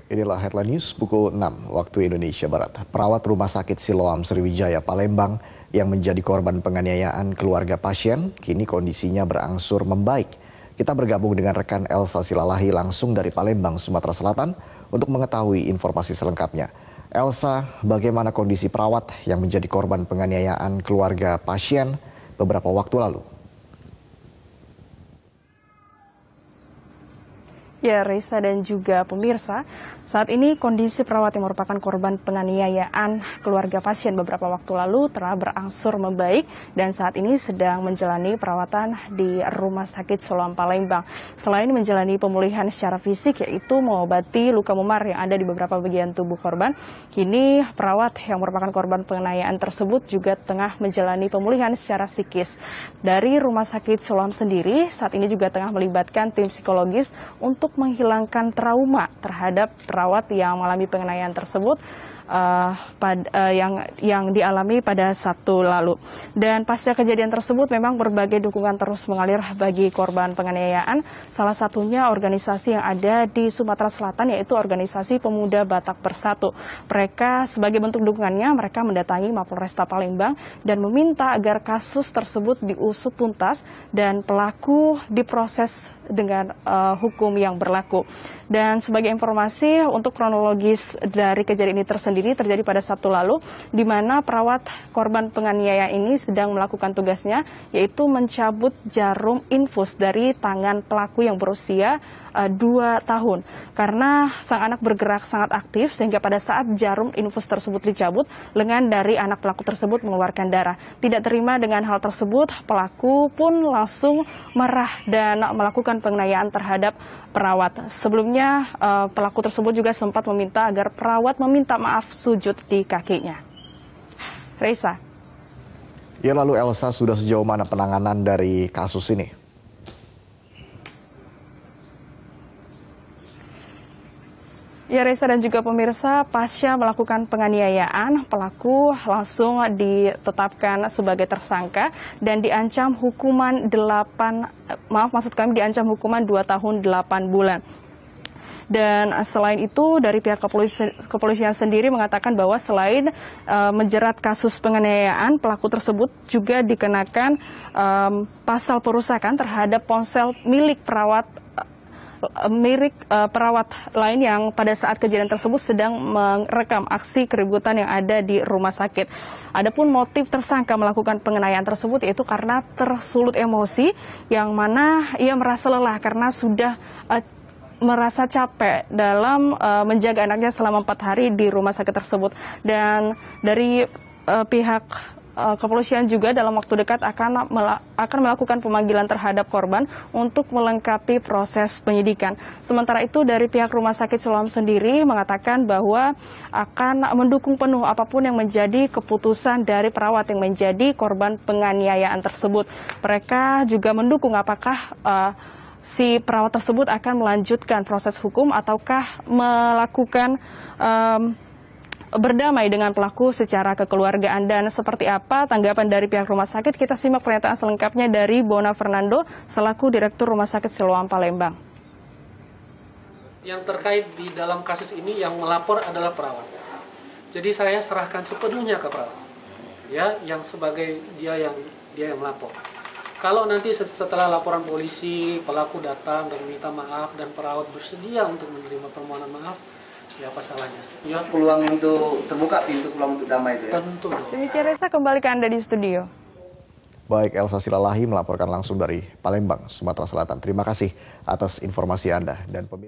Inilah headline news pukul 6 waktu Indonesia Barat. Perawat Rumah Sakit Siloam Sriwijaya Palembang yang menjadi korban penganiayaan keluarga pasien, kini kondisinya berangsur membaik. Kita bergabung dengan rekan Elsa Silalahi langsung dari Palembang, Sumatera Selatan untuk mengetahui informasi selengkapnya. Elsa, bagaimana kondisi perawat yang menjadi korban penganiayaan keluarga pasien beberapa waktu lalu? Ya, Reza dan juga pemirsa, saat ini kondisi perawat yang merupakan korban penganiayaan keluarga pasien beberapa waktu lalu telah berangsur membaik dan saat ini sedang menjalani perawatan di Rumah Sakit Siloam Palembang. Selain menjalani pemulihan secara fisik, yaitu mengobati luka memar yang ada di beberapa bagian tubuh korban, kini perawat yang merupakan korban penganiayaan tersebut juga tengah menjalani pemulihan secara psikis. Dari Rumah Sakit Siloam sendiri, saat ini juga tengah melibatkan tim psikologis untuk menghilangkan trauma terhadap perawat yang mengalami penganiayaan tersebut yang dialami pada Sabtu lalu. Dan pasca kejadian tersebut memang berbagai dukungan terus mengalir bagi korban penganiayaan. Salah satunya organisasi yang ada di Sumatera Selatan, yaitu Organisasi Pemuda Batak Bersatu. Mereka sebagai bentuk dukungannya, mereka mendatangi Mapolresta Palembang dan meminta agar kasus tersebut diusut tuntas dan pelaku diproses dengan hukum yang berlaku. Dan sebagai informasi untuk kronologis dari kejadian ini terjadi pada Sabtu lalu, di mana perawat korban penganiayaan ini sedang melakukan tugasnya, yaitu mencabut jarum infus dari tangan pelaku yang berusia 2 tahun. Karena sang anak bergerak sangat aktif, sehingga pada saat jarum infus tersebut dicabut, lengan dari anak pelaku tersebut mengeluarkan darah. Tidak terima dengan hal tersebut, pelaku pun langsung marah dan melakukan penganiayaan terhadap perawat. Sebelumnya, pelaku tersebut juga sempat meminta agar perawat meminta maaf sujud di kakinya. Reza. Ya, lalu Elsa, sudah sejauh mana penanganan dari kasus ini? Ya, Reza dan juga pemirsa, pasca melakukan penganiayaan, pelaku langsung ditetapkan sebagai tersangka dan diancam hukuman 2 tahun 8 bulan. Dan selain itu, dari pihak kepolisian sendiri mengatakan bahwa selain menjerat kasus penganiayaan, pelaku tersebut juga dikenakan pasal perusakan terhadap ponsel milik perawat lain yang pada saat kejadian tersebut sedang merekam aksi keributan yang ada di rumah sakit. Adapun motif tersangka melakukan penganiayaan tersebut yaitu karena tersulut emosi, yang mana ia merasa lelah karena sudah merasa capek dalam menjaga anaknya selama 4 hari di rumah sakit tersebut. Dan dari pihak kepolisian juga dalam waktu dekat akan melakukan pemanggilan terhadap korban untuk melengkapi proses penyidikan. Sementara itu, dari pihak Rumah Sakit Siloam sendiri mengatakan bahwa akan mendukung penuh apapun yang menjadi keputusan dari perawat yang menjadi korban penganiayaan tersebut. Mereka juga mendukung apakah si perawat tersebut akan melanjutkan proses hukum ataukah melakukan berdamai dengan pelaku secara kekeluargaan. Dan seperti apa tanggapan dari pihak rumah sakit, kita simak pernyataan selengkapnya dari Bona Fernando selaku Direktur Rumah Sakit Siloam Palembang. Yang terkait di dalam kasus ini yang melapor adalah perawat. Jadi saya serahkan sepenuhnya ke perawat. Ya, yang sebagai dia yang melapor. Kalau nanti setelah laporan polisi, pelaku datang dan minta maaf dan perawat bersedia untuk menerima permohonan maaf, ya apa salahnya? Ya. Peluang untuk terbuka pintu peluang untuk damai itu ya? Tentu. Demikian, Reza, kembali ke Anda di studio. Baik, Elsa Silalahi melaporkan langsung dari Palembang, Sumatera Selatan. Terima kasih atas informasi Anda dan pemirsa.